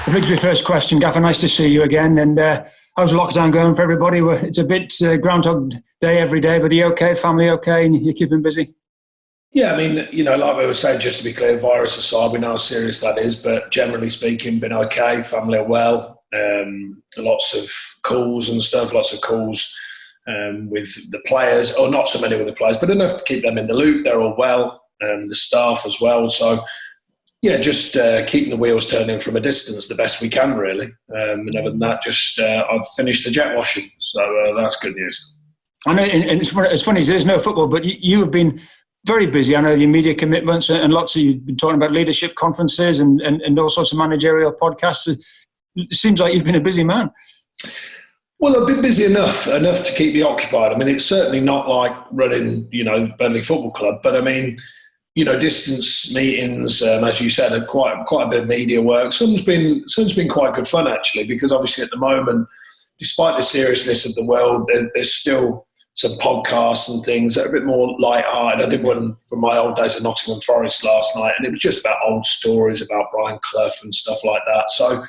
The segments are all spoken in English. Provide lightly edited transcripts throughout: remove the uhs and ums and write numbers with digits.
Obligatory first question, Gaffer. Nice to see you again. And how's lockdown going for everybody? It's a bit Groundhog Day every day, but are you okay? Family okay? And you're keeping busy? Yeah, I mean, like we were saying, just to be clear, virus aside, we know how serious that is, but generally speaking, been okay. Family are well. Lots of calls and stuff, lots of calls with the players, or not so many with the players, but enough to keep them in the loop. They're all well, the staff as well. So, yeah, just keeping the wheels turning from a distance the best we can, really. And other than that, just I've finished the jet washing, so that's good news. I know, and it's funny, there is no football, but you have been very busy. I know your media commitments and lots of you've been talking about leadership conferences and all sorts of managerial podcasts. It seems like you've been a busy man. Well, I've been busy enough to keep me occupied. I mean, it's certainly not like running, Burnley Football Club, but I mean, distance meetings, as you said, are quite a bit of media work. Some's been quite good fun, actually, because obviously at the moment, despite the seriousness of the world, there's still some podcasts and things that are a bit more light-hearted. I did one from my old days at Nottingham Forest last night, and it was just about old stories about Brian Clough and stuff like that. So,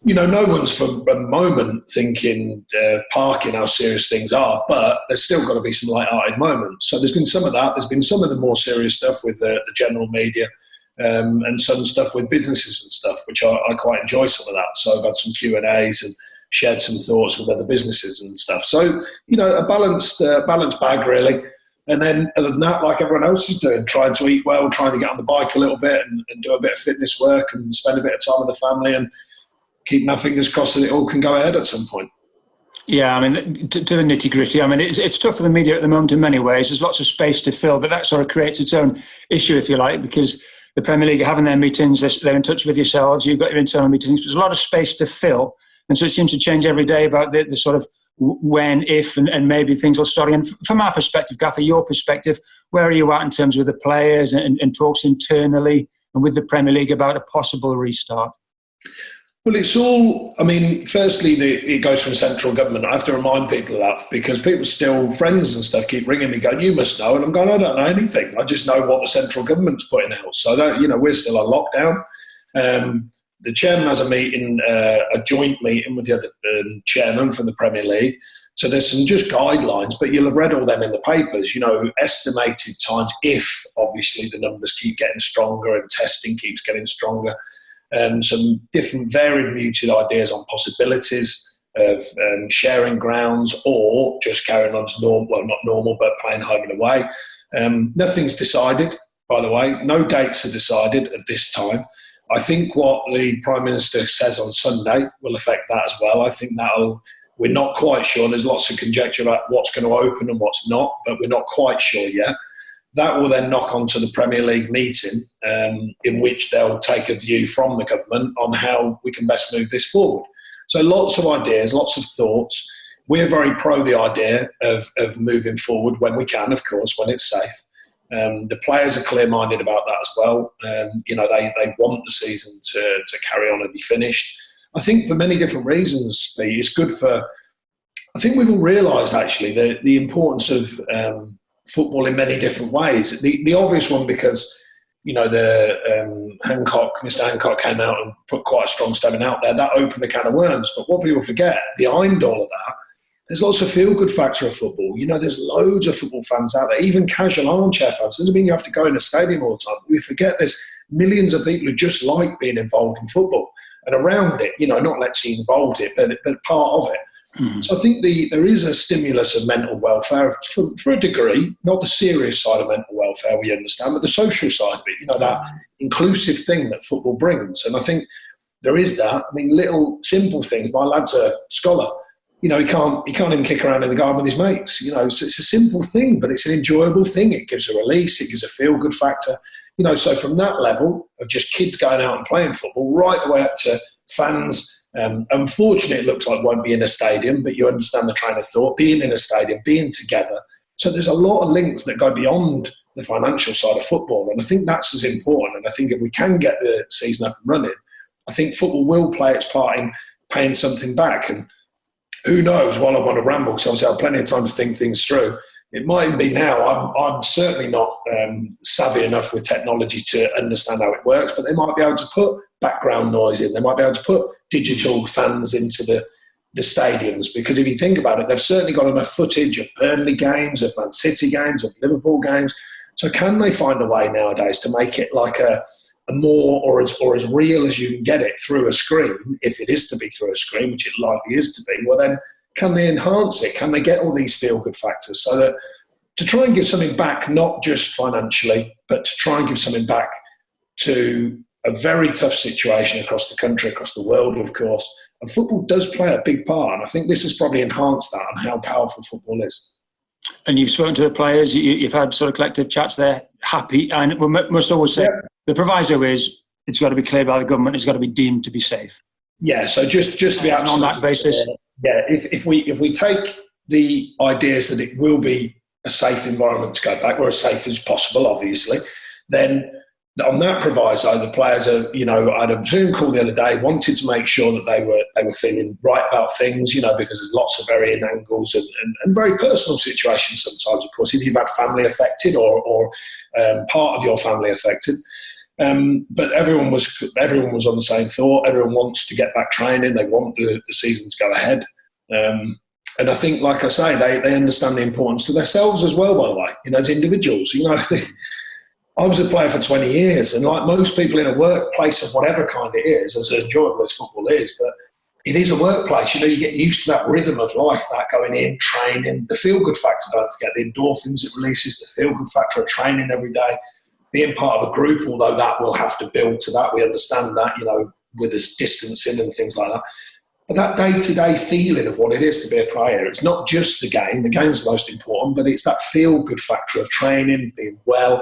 no one's for a moment thinking parking how serious things are, but there's still got to be some light-hearted moments. So there's been some of that. There's been some of the more serious stuff with the general media and some stuff with businesses and stuff, which I quite enjoy some of that. So I've had some Q&As and shared some thoughts with other businesses and stuff. So, a balanced bag, really. And then other than that, like everyone else is doing, trying to eat well, trying to get on the bike a little bit and do a bit of fitness work and spend a bit of time with the family and keep my fingers crossed that it all can go ahead at some point. Yeah, I mean, to the nitty gritty. I mean, it's tough for the media at the moment in many ways. There's lots of space to fill, but that sort of creates its own issue, if you like, because the Premier League are having their meetings, they're in touch with yourselves, you've got your internal meetings. There's a lot of space to fill. And so it seems to change every day about the sort of when, if, and maybe things will start again. From our perspective, Gaffer, your perspective, where are you at in terms of the players and talks internally and with the Premier League about a possible restart? Well, it's all, I mean, firstly, it goes from central government. I have to remind people of that because people still, friends and stuff, keep ringing me going, you must know. And I'm going, I don't know anything. I just know what the central government's putting out. So, we're still on lockdown. The chairman has a meeting, a joint meeting with the other chairman from the Premier League. So there's some just guidelines, but you'll have read all them in the papers, estimated times if, obviously, the numbers keep getting stronger and testing keeps getting stronger. Some different varied muted ideas on possibilities of sharing grounds or just carrying on as normal, well, not normal, but playing home and away. Nothing's decided, by the way. No dates are decided at this time. I think what the Prime Minister says on Sunday will affect that as well. I think we're not quite sure. There's lots of conjecture about what's going to open and what's not, but we're not quite sure yet. That will then knock on to the Premier League meeting in which they'll take a view from the government on how we can best move this forward. So lots of ideas, lots of thoughts. We're very pro the idea of moving forward when we can, of course, when it's safe. The players are clear-minded about that as well. They want the season to carry on and be finished. I think for many different reasons, Pete, it's good for... I think we've all realised, actually, the importance of football in many different ways. The obvious one, because Mr. Hancock came out and put quite a strong statement out there. That opened a can of worms. But what people forget, behind all of that, there's lots of feel-good factor of football. There's loads of football fans out there, even casual armchair fans. Doesn't mean you have to go in a stadium all the time. We forget there's millions of people who just like being involved in football and around it, not let's say involved in it, but part of it. Mm. So I think there is a stimulus of mental welfare for a degree, not the serious side of mental welfare we understand, but the social side of it, that inclusive thing that football brings. And I think there is that. I mean, little simple things. My lad's a scholar. He can't even kick around in the garden with his mates. It's a simple thing, but it's an enjoyable thing. It gives a release. It gives a feel-good factor. So from that level of just kids going out and playing football, right the way up to fans. Unfortunately, it looks like won't be in a stadium, but you understand the train of thought, being in a stadium, being together. So there's a lot of links that go beyond the financial side of football. And I think that's as important. And I think if we can get the season up and running, I think football will play its part in paying something back. And who knows, while I want to ramble, because obviously I have plenty of time to think things through, it might even be now. I'm certainly not savvy enough with technology to understand how it works, but they might be able to put background noise in. They might be able to put digital fans into the stadiums, because if you think about it, they've certainly got enough footage of Burnley games, of Man City games, of Liverpool games. So can they find a way nowadays to make it like a more or as real as you can get it through a screen, if it is to be through a screen, which it likely is to be? Well, then can they enhance it? Can they get all these feel-good factors so that to try and give something back, not just financially, but to try and give something back to a very tough situation across the country, across the world, of course. And football does play a big part. And I think this has probably enhanced that and how powerful football is. And you've spoken to the players, you've had sort of collective chats there, happy. And we must always say, the proviso is it's got to be cleared by the government, it's got to be deemed to be safe. Yeah, so just to be on that basis. If we take the ideas that it will be a safe environment to go back, or as safe as possible, obviously, then on that proviso, the players are, I had a Zoom call the other day, wanted to make sure that they were feeling right about things, because there's lots of varying angles and very personal situations sometimes, of course, if you've had family affected or part of your family affected. But everyone was on the same thought. Everyone wants to get back training. They want the season to go ahead. And I think, like I say, they understand the importance to themselves as well, by the way, as individuals. I was a player for 20 years, and like most people in a workplace of whatever kind it is, as enjoyable as football is, but it is a workplace. You get used to that rhythm of life, that going in, training, the feel-good factor, don't forget, the endorphins it releases, the feel-good factor of training every day, being part of a group, although that will have to build to that. We understand that, with this distancing and things like that. But that day-to-day feeling of what it is to be a player, it's not just the game. The game's the most important, but it's that feel-good factor of training, being well,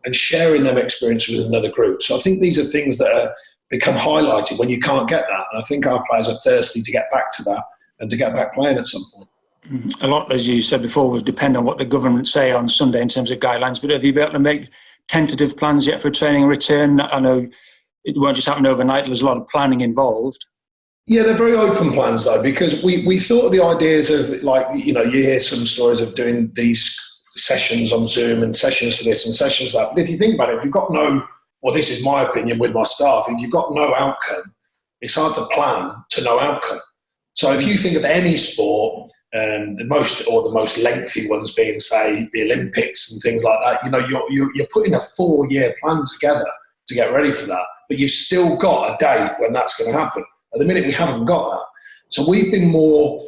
and sharing them experience with another group. So I think these are things that become highlighted when you can't get that. And I think our players are thirsty to get back to that and to get back playing at some point. A lot, as you said before, will depend on what the government say on Sunday in terms of guidelines. But have you been able to make tentative plans yet for training and return? I know it won't just happen overnight. There's a lot of planning involved. Yeah, they're very open plans, though, because we thought of the ideas of, you hear some stories of doing these sessions on Zoom and sessions for this and sessions for that. But if you think about it, if you've got this is my opinion with my staff, if you've got no outcome, it's hard to plan to no outcome. So if you think of any sport, the most lengthy ones being, say, the Olympics and things like that, you're putting a 4-year plan together to get ready for that, but you've still got a date when that's going to happen. At the minute, we haven't got that. So we've been more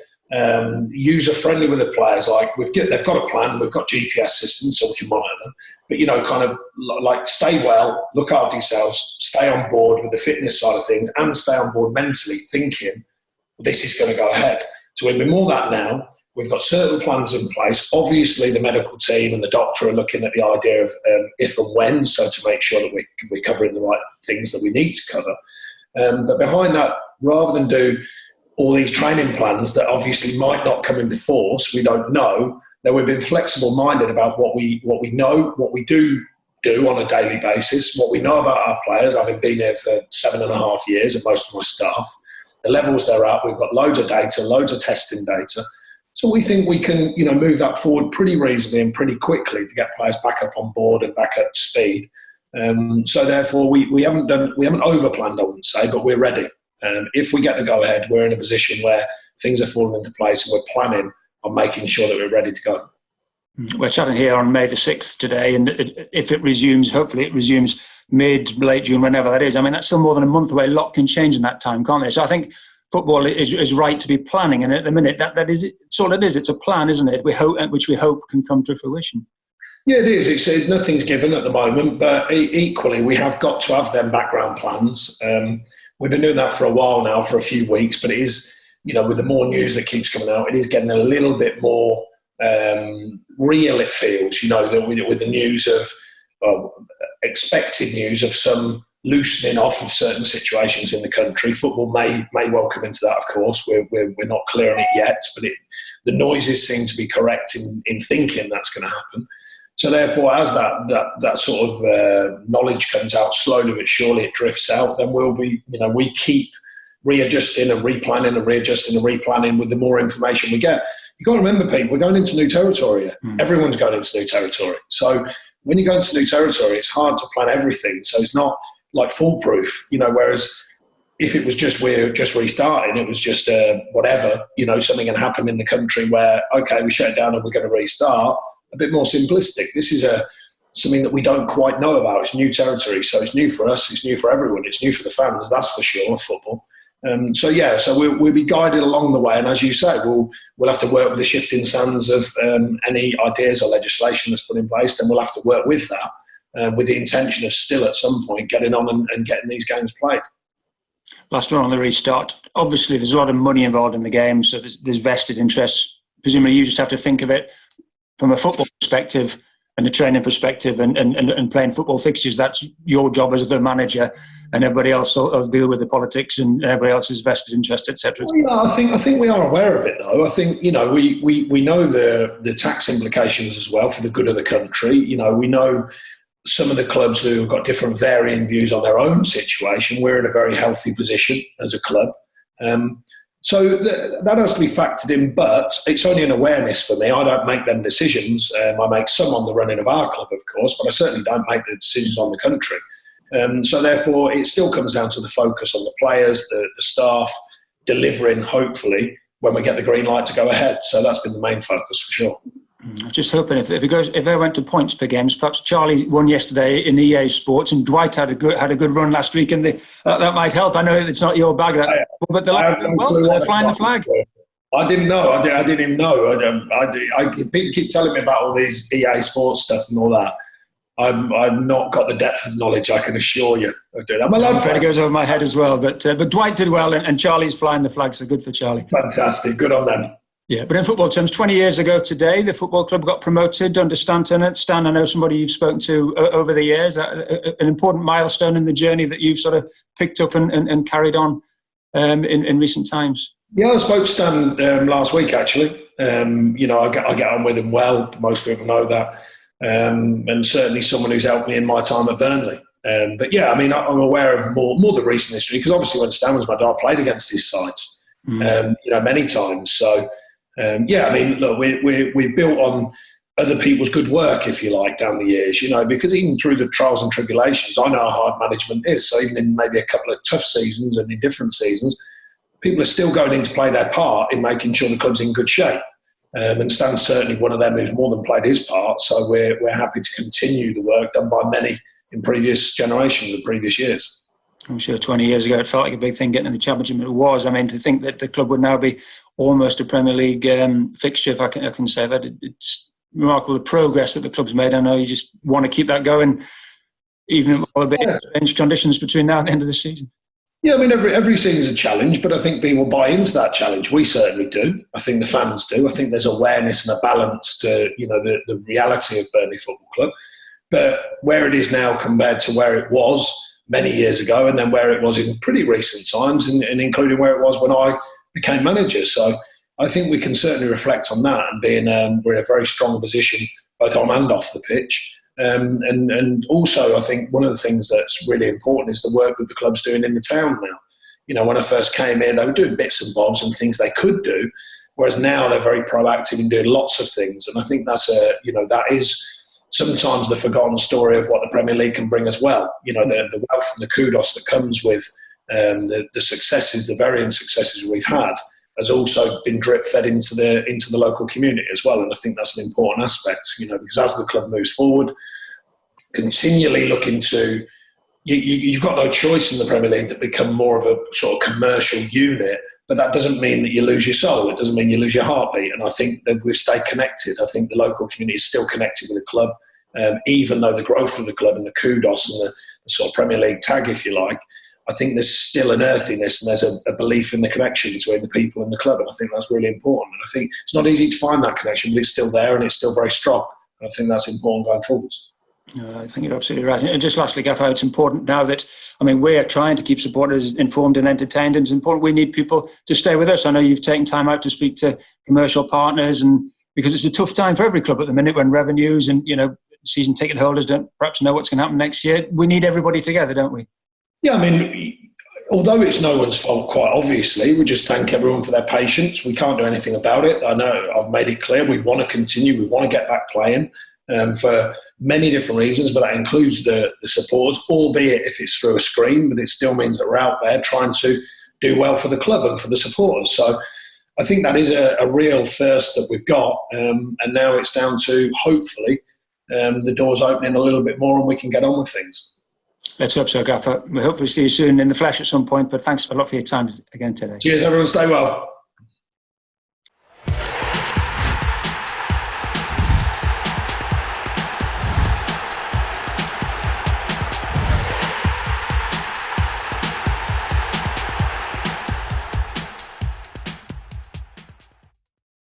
user-friendly with the players. Like they've got a plan, we've got GPS systems so we can monitor them. But, kind of like stay well, look after yourselves, stay on board with the fitness side of things, and stay on board mentally thinking this is going to go ahead. So we've been more that now. We've got certain plans in place. Obviously, the medical team and the doctor are looking at the idea of if and when, so to make sure that we're covering the right things that we need to cover. But behind that, rather than do all these training plans that obviously might not come into force, we don't know, that we've been flexible-minded about what we know, what we do on a daily basis, what we know about our players, having been here for 7.5 years and most of my staff, the levels they're at. We've got loads of data, loads of testing data. So we think we can, move that forward pretty reasonably and pretty quickly to get players back up on board and back up to speed. So therefore, we haven't overplanned, I wouldn't say, but we're ready. If we get the go-ahead, we're in a position where things are falling into place and we're planning on making sure that we're ready to go. We're chatting here on May the 6th today, and if it resumes, hopefully it resumes late June, whenever that is. I mean, that's still more than a month away. A lot can change in that time, can't they? So I think football is right to be planning, and at the minute, that is it. It's all it is. It's a plan, isn't it? Which we hope can come to fruition. Yeah, it is. Nothing's given at the moment, but equally, we have got to have them background plans. We've been doing that for a while now, for a few weeks, but it is, with the more news that keeps coming out, it is getting a little bit more real, it feels, with the news of, expected news of some loosening off of certain situations in the country. Football may well come into that, of course. We're not clear on it yet, but the noises seem to be correct in thinking that's going to happen. So therefore, as that sort of knowledge comes out slowly but surely, it drifts out, then we'll be, we keep readjusting and replanning and readjusting and replanning with the more information we get. You've got to remember, Pete, we're going into new territory here. Everyone's going into new territory. So when you go into new territory, it's hard to plan everything. So it's not like foolproof, whereas if it was just we're just restarting, it was just whatever, something can happen in the country where, okay, we shut it down and we're going to restart, a bit more simplistic. This is something that we don't quite know about. It's new territory, so it's new for us, it's new for everyone, it's new for the fans, that's for sure, football. So we'll be guided along the way, and as you say, we'll have to work with the shifting sands of any ideas or legislation that's put in place. Then we'll have to work with that, with the intention of still at some point getting on and getting these games played. Last one on the restart. Obviously, there's a lot of money involved in the game, so there's vested interests. Presumably, you just have to think of it from a football perspective and a training perspective, and playing football fixtures. That's your job as the manager, and everybody else will deal with the politics and everybody else's vested interest, etc. Well, I think we are aware of it, though. I think we know the tax implications as well for the good of the country. We know some of the clubs who have got different varying views on their own situation. We're in a very healthy position as a club. So that has to be factored in, but it's only an awareness for me. I don't make them decisions. I make some on the running of our club, of course, but I certainly don't make the decisions on the country. So therefore, it still comes down to the focus on the players, the staff, delivering, hopefully, when we get the green light to go ahead. So that's been the main focus for sure. I'm just hoping if they went to points per games, perhaps Charlie won yesterday in EA Sports, and Dwight had a good run last week, and that might help. I know it's not your bag, but they're flying the flag. I didn't know. I didn't even know. People keep telling me about all these EA Sports stuff and all that. I've not got the depth of knowledge, I can assure you. I'm afraid it goes over my head as well. But Dwight did well, and Charlie's flying the flag, so good for Charlie. Fantastic. Good on them. Yeah, but in football terms, 20 years ago today, the football club got promoted under Stan Tennant. Stan, I know somebody you've spoken to over the years, an important milestone in the journey that you've sort of picked up and carried on in recent times. Yeah, I spoke to Stan last week, actually. I get on with him well. Most people know that. And certainly someone who's helped me in my time at Burnley. But yeah, I mean, I'm aware of more the recent history, because obviously when Stan was my dad, I played against his sides, many times. So, I mean, look, we've built on other people's good work, if you like, down the years, because even through the trials and tribulations, I know how hard management is. So even in maybe a couple of tough seasons and in different seasons, people are still going in to play their part in making sure the club's in good shape. And Stan's certainly one of them who's more than played his part. So we're happy to continue the work done by many in previous generations and previous years. I'm sure 20 years ago it felt like a big thing getting in the Championship. It was. I mean, to think that the club would now be almost a Premier League fixture, if I can say that, it's remarkable the progress that the club's made. I know you just want to keep that going, even with all the strange conditions between now and the end of the season. Yeah, I mean, every season's a challenge, but I think people buy into that challenge. We certainly do. I think the fans do. I think there's awareness and a balance to, the reality of Burnley Football Club. But where it is now compared to where it was many years ago, and then where it was in pretty recent times, and including where it was when I became manager. So I think we can certainly reflect on that and we're in a very strong position, both on and off the pitch. And also, I think one of the things that's really important is the work that the club's doing in the town now. When I first came in, they were doing bits and bobs and things they could do, whereas now they're very proactive in doing lots of things. And I think that's that is sometimes the forgotten story of what the Premier League can bring as well. The wealth and the kudos that comes with the successes, the varying successes we've had, has also been drip fed into the local community as well. And I think that's an important aspect, because as the club moves forward, continually looking to, you've got no choice in the Premier League to become more of a sort of commercial unit, but that doesn't mean that you lose your soul. It doesn't mean you lose your heartbeat. And I think that we've stayed connected. I think the local community is still connected with the club, even though the growth of the club and the kudos and the sort of Premier League tag, if you like, I think there's still an earthiness and there's a belief in the connection between the people and the club. And I think that's really important. And I think it's not easy to find that connection, but it's still there and it's still very strong. And I think that's important going forwards. I think you're absolutely right. And just lastly, Gaffer, it's important now that, we're trying to keep supporters informed and entertained, and it's important we need people to stay with us. I know you've taken time out to speak to commercial partners, and because it's a tough time for every club at the minute when revenues and, season ticket holders don't perhaps know what's going to happen next year. We need everybody together, don't we? Yeah, although it's no one's fault, quite obviously, we just thank everyone for their patience. We can't do anything about it. I know I've made it clear we want to continue. We want to get back playing. for many different reasons, but that includes the supporters, albeit if it's through a screen, but it still means that we're out there trying to do well for the club and for the supporters. So I think that is a real thirst that we've got, and now it's down to, hopefully, the doors opening a little bit more and we can get on with things. Let's hope so, Gaffer. We'll hopefully see you soon in the flesh at some point, but thanks a lot for your time again today. Cheers, everyone. Stay well.